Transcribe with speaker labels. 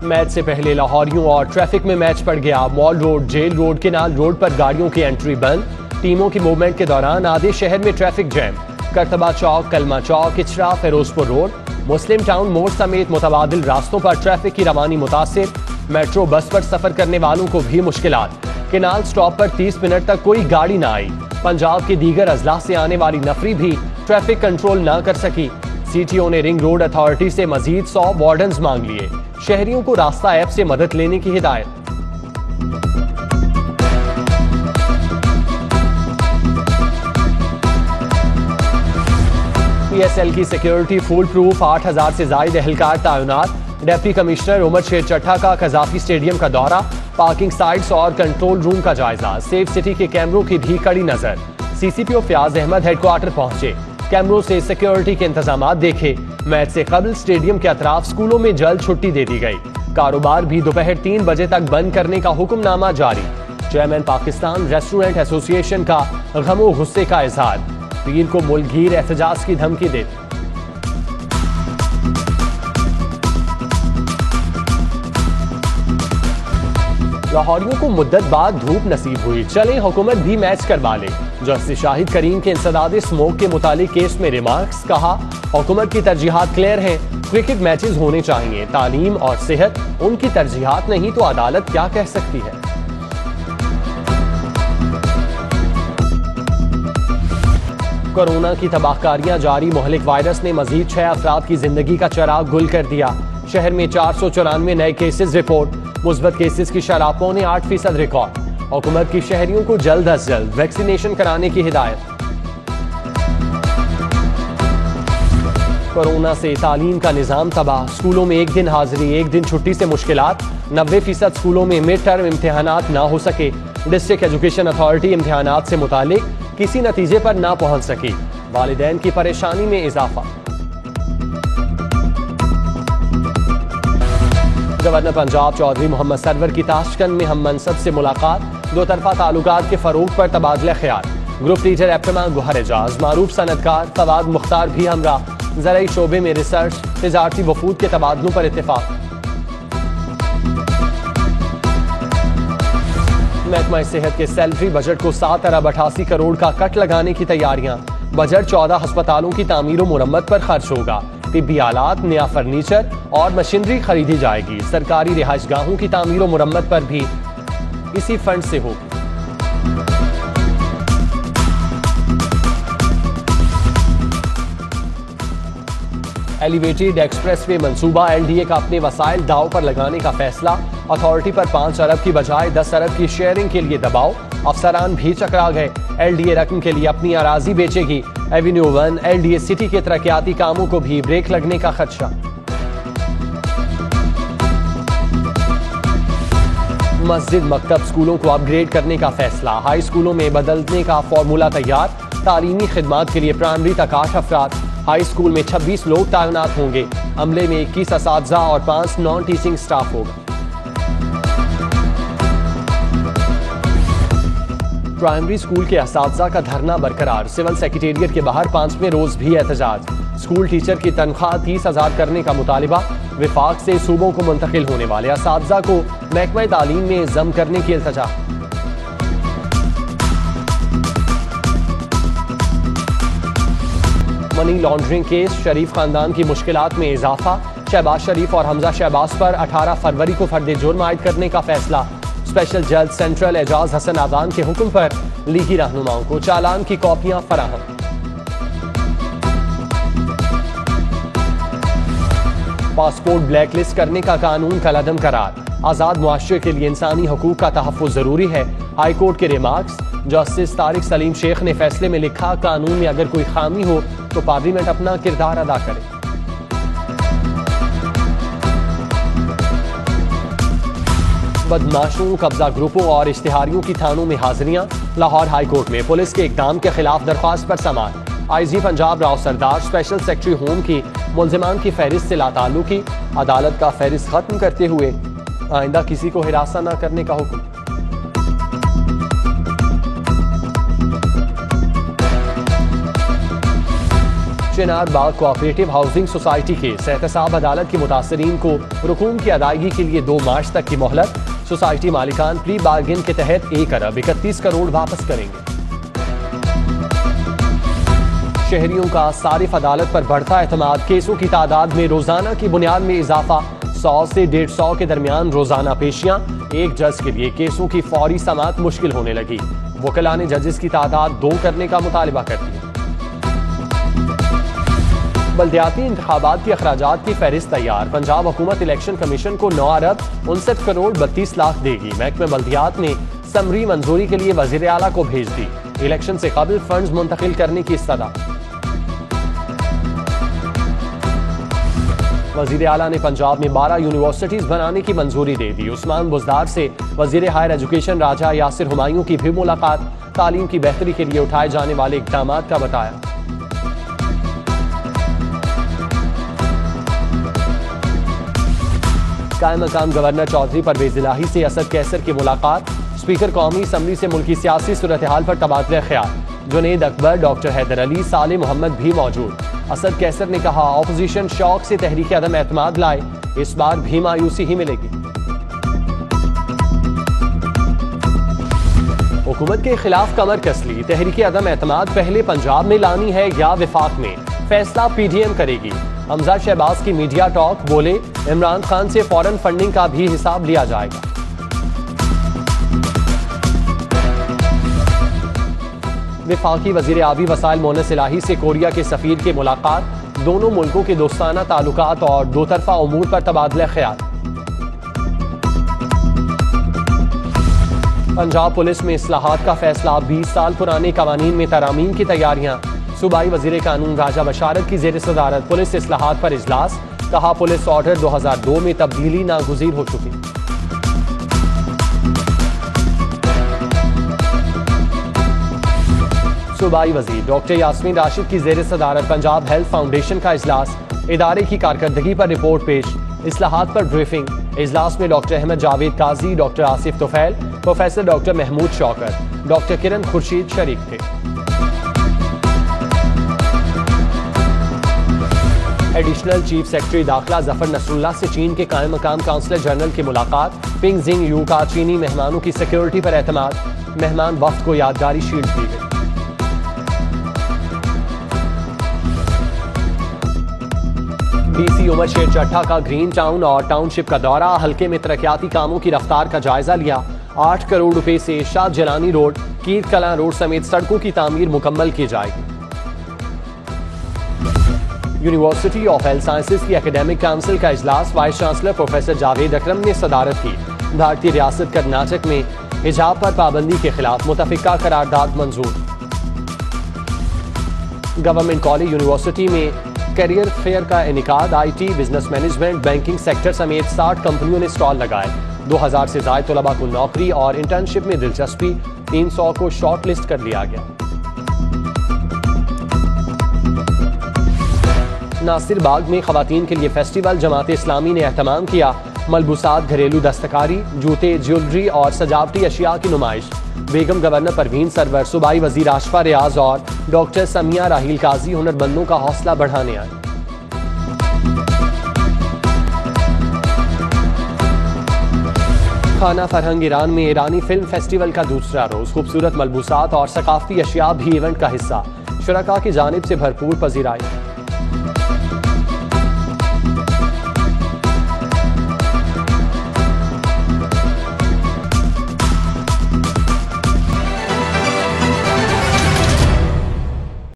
Speaker 1: Match سے پہلے لاہوریوں اور ٹریفک میں میچ پڑ گیا. Mall Road, Jail Road, Canal Road پر گاڑیوں کی انٹری بند. ٹیموں کی موومنٹ کے دوران آدھے شہر میں ٹریفک جیم. کرتبہ چوک، کلمہ چوک، اچرا، فیروز پور روڈ، مسلم ٹاؤن موڑ سمیت متبادل راستوں پر ٹریفک کی روانی متاثر. میٹرو بس پر سفر کرنے والوں کو بھی مشکلات. کنال سٹاپ پر 30 منٹ تک کوئی گاڑی نہ آئی. پنجاب کے دیگر اضلاع سے آنے والی نفری بھی ٹریفک کنٹرول نہ کر سکی. سی ٹی او نے رنگ روڈ اتھارٹی سے مزید 100 وارڈنز مانگ لیے. شہریوں کو راستہ ایپ سے مدد لینے کی ہدایت. پی ایس ایل کی سیکیورٹی فول پروف، 8000 سے زائد اہلکار تعینات. ڈپٹی کمشنر عمر شیر چٹھا کا قذافی اسٹیڈیم کا دورہ، پارکنگ سائٹس اور کنٹرول روم کا جائزہ. سیف سٹی کے کیمروں کی بھی کڑی نظر. سی سی پی او فیاض احمد ہیڈ کوارٹر پہنچے، کیمروں سے سیکیورٹی کے انتظامات دیکھے. میچ سے قبل اسٹیڈیم کے اطراف سکولوں میں جلد چھٹی دے دی گئی. کاروبار بھی دوپہر 3 بجے تک بند کرنے کا حکم نامہ جاری. چیئرمین پاکستان ریسٹورنٹ ایسوسی ایشن کا غم و غصے کا اظہار. پیر کو ملک گیر احتجاج کی دھمکی دے. لاہوریوں کو مدت بعد دھوپ نصیب ہوئی، چلیں حکومت بھی میچ کروا لے. جسٹس شاہد کریم کے انسداد اسموک کے متعلق کیس میں ریمارکس. کہا حکومت کی ترجیحات کلیئر ہیں، کرکٹ میچز ہونے چاہیے، تعلیم اور صحت ان کی ترجیحات نہیں تو عدالت کیا کہہ سکتی ہے. کورونا کی تباہ کاریاں جاری، مہلک وائرس نے مزید 6 افراد کی زندگی کا چراغ گل کر دیا. شہر میں 494 نئے کیسز رپورٹ، مثبت کیسز کی شرح 0.8% ریکارڈ. حکومت کی شہریوں کو جلد از جلد ویکسینیشن کرانے کی ہدایت. کورونا سے تعلیم کا نظام تباہ، اسکولوں میں 1 دن حاضری 1 دن چھٹی سے مشکلات. 90% اسکولوں میں مڈ ٹرم امتحانات نہ ہو سکے. ڈسٹرکٹ ایجوکیشن اتھارٹی امتحانات سے متعلق کسی نتیجے پر نہ پہنچ سکی. والدین کی پریشانی میں اضافہ. گورنر پنجاب چودھری محمد سرور کی تاشقند میں ہم منصب سے ملاقات. دو طرفہ تعلقات کے فروغ پر تبادلہ خیال. گروپ ٹیچر ایپٹما گوہر اعجاز، معروف صنعتکار فواد مختار بھی ہمراہ. زرعی شعبے میں ریسرچ، تجارتی وفود کے تبادلوں پر اتفاق. محکمہ صحت کے سیلری بجٹ کو 7 ارب 88 کروڑ کا کٹ لگانے کی تیاریاں. بجٹ 14 ہسپتالوں کی تعمیر و مرمت پر خرچ ہوگا. طبی آلات، نیا فرنیچر اور مشینری خریدی جائے گی. سرکاری رہائش گاہوں کی تعمیر و مرمت پر بھی اسی فنڈ سے ہوگی. ایلیویٹڈ ایکسپریس وے منصوبہ، ایل ڈی اے کا اپنے وسائل داؤ پر لگانے کا فیصلہ. اتھارٹی پر 5 ارب کی بجائے 10 ارب کی شیئرنگ کے لیے دباؤ. افسران بھی چکرا گئے. ایل ڈی اے رقم کے لیے اپنی اراضی بیچے گی. Avenue 1 L D A city کے ترقیاتی کاموں کو بھی بریک لگنے کا خدشہ. مسجد مکتب اسکولوں کو اپ گریڈ کرنے کا فیصلہ. ہائی اسکولوں میں بدلنے کا فارمولہ تیار. تعلیمی خدمات کے لیے پرائمری تک 8 افراد، ہائی اسکول میں 26 لوگ تعینات ہوں گے. عملے میں 21 اساتذہ اور 5 نان ٹیچنگ سٹاف ہوگا. پرائمری اسکول کے اساتذہ کا دھرنا برقرار. سول سیکریٹریٹ کے باہر 5ویں روز بھی احتجاج. اسکول ٹیچر کی تنخواہ 30,000 کرنے کا مطالبہ. وفاق سے صوبوں کو منتقل ہونے والے اساتذہ کو محکمہ تعلیم میں ضم کرنے کی التجا. منی لانڈرنگ کیس، شریف خاندان کی مشکلات میں اضافہ. شہباز شریف اور حمزہ شہباز پر 18 فروری کو فرد جرم عائد کرنے کا فیصلہ. اسپیشل جج سینٹرل اعجاز حسن اذان کے حکم پر لیگی رہنماؤں کو چالان کی کاپیاں فراہم. پاسپورٹ بلیک لسٹ کرنے کا قانون کالعدم قرار. آزاد معاشرے کے لیے انسانی حقوق کا تحفظ ضروری ہے. ہائی کورٹ کے ریمارکس. جسٹس طارق سلیم شیخ نے فیصلے میں لکھا قانون میں اگر کوئی خامی ہو تو پارلیمنٹ اپنا کردار ادا کرے. بدماشوں، قبضہ گروپوں اور اشتہاریوں کی تھانوں میں حاضریاں. لاہور ہائی کورٹ میں پولیس کے اقدام کے خلاف درخواست پر سماعت. آئی جی پنجاب راؤ سردار اسپیشل سیکرٹری ہوم کی ملزمان کی فہرست سے لاتعلقی. عدالت کا فہرست ختم کرتے ہوئے آئندہ کسی کو ہراساں نہ کرنے کا حکم. چنار باغ کوآپریٹو ہاؤسنگ سوسائٹی کے احتساب عدالت کے متاثرین کو رقوم کی ادائیگی کے لیے 2 مارچ تک کی مہلت. سوسائٹی مالکان پلی بارگن کے تحت 1 ارب 31 کروڑ واپس کریں گے. شہریوں کا صارف عدالت پر بڑھتا اعتماد. کیسوں کی تعداد میں روزانہ کی بنیاد میں اضافہ. 100 سے 150 کے درمیان روزانہ پیشیاں. ایک جج کے لیے کیسوں کی فوری سماعت مشکل ہونے لگی. وکلاء نے ججز کی تعداد 2 کرنے کا مطالبہ کر دیا. بلدیاتی انتخابات کے اخراجات کی فہرست تیار. پنجاب حکومت الیکشن کمیشن کو 9 ارب 59 کروڑ 32 لاکھ دے گی. محکمہ بلدیات نے سمری منظوری کے لیے وزیر اعلیٰ کو بھیج دی. الیکشن سے قبل فنڈز منتقل کرنے کی استدعا. وزیر اعلیٰ نے پنجاب میں 12 یونیورسٹیز بنانے کی منظوری دے دی. عثمان بزدار سے وزیر ہائر ایجوکیشن راجہ یاسر ہمایوں کی بھی ملاقات. تعلیم کی بہتری کے لیے اٹھائے جانے والے اقدامات کا بتایا. قائم مقام گورنر چودھری پرویز الہی سے اسد کیسر کی ملاقات. اسپیکر قومی اسمبلی سے ملکی سیاسی صورتحال پر تبادلہ خیال. جنید اکبر، ڈاکٹر حیدر علی، صالح محمد بھی موجود. اسد کیسر نے کہا اپوزیشن شوق سے تحریک عدم اعتماد لائے، اس بار بھی مایوسی ہی ملے گی. حکومت کے خلاف کمر کس لی. تحریک عدم اعتماد پہلے پنجاب میں لانی ہے یا وفاق میں؟ فیصلہ پی ڈی ایم کرے گی. حمزہ شہباز کی میڈیا ٹاک. بولے عمران خان سے فورن فنڈنگ کا بھی حساب لیا جائے گا. وفاقی وزیر آبی وسائل مونس الہی سے کوریا کے سفیر کی ملاقات. دونوں ملکوں کے دوستانہ تعلقات اور 2 طرفہ امور پر تبادلہ خیال. پنجاب پولیس میں اصلاحات کا فیصلہ. 20 سال پرانے قوانین میں ترامیم کی تیاریاں. صوبائی وزیر قانون راجہ بشارت کی زیر صدارت پولیس اصلاحات پر اجلاس. کہا پولیس آرڈر 2002 میں تبدیلی ناگزیر ہو چکی. صوبائی وزیر ڈاکٹر یاسمین راشد کی زیر صدارت پنجاب ہیلتھ فاؤنڈیشن کا اجلاس. ادارے کی کارکردگی پر رپورٹ پیش. اصلاحات پر بریفنگ. اجلاس میں ڈاکٹر احمد جاوید قاضی، ڈاکٹر آصف طفیل، پروفیسر ڈاکٹر محمود شوکت، ڈاکٹر کرن خورشید شریک تھے. ایڈیشنل چیف سیکرٹری داخلہ ظفر نصر اللہ سے چین کے قائم مقام کونسلر جنرل کی ملاقات. پنگ زنگ یو کا چینی مہمانوں کی سیکیورٹی پر اعتماد. مہمان وفد کو یادگاری شیلڈ دی گئی. ڈی سی عمر شیر چٹھا کا گرین ٹاؤن اور ٹاؤن شپ کا دورہ. حلقے میں ترقیاتی کاموں کی رفتار کا جائزہ لیا. 8 کروڑ روپے سے شاہ جلانی روڈ، کیرت کلاں روڈ سمیت سڑکوں کی تعمیر مکمل کی جائے گی. یونیورسٹی آف ہیلتھ سائنسز کی اکیڈیمک کونسل کا اجلاس. وائس چانسلر پروفیسر جاوید اکرم نے صدارت کی. بھارتی ریاست کرناٹک میں حجاب پر پابندی کے خلاف متفقہ قرارداد منظور. گورنمنٹ کالج یونیورسٹی میں کیریئر فیئر کا انعقاد. I T, business management, banking sector سمیت 60 کمپنیوں نے اسٹال لگائے. 2000 سے زائد طلباء کو نوکری اور انٹرنشپ میں دلچسپی. 300 کو شارٹ لسٹ کر لیا گیا. ناصر باغ میں خواتین کے لیے فیسٹیول. جماعت اسلامی نے اہتمام کیا. ملبوسات، گھریلو دستکاری، جوتے، جیولری اور سجاوٹی اشیاء کی نمائش. بیگم گورنر پروین سرور، صوبائی وزیر آشفا ریاض اور ڈاکٹر سمیہ راہیل قاضی ہنرمندوں کا حوصلہ بڑھانے آئے. خانہ فرہنگ ایران میں ایرانی فلم فیسٹیول کا دوسرا روز. خوبصورت ملبوسات اور ثقافتی اشیاء بھی ایونٹ کا حصہ. شرکاء کی جانب سے بھرپور پذیرائی.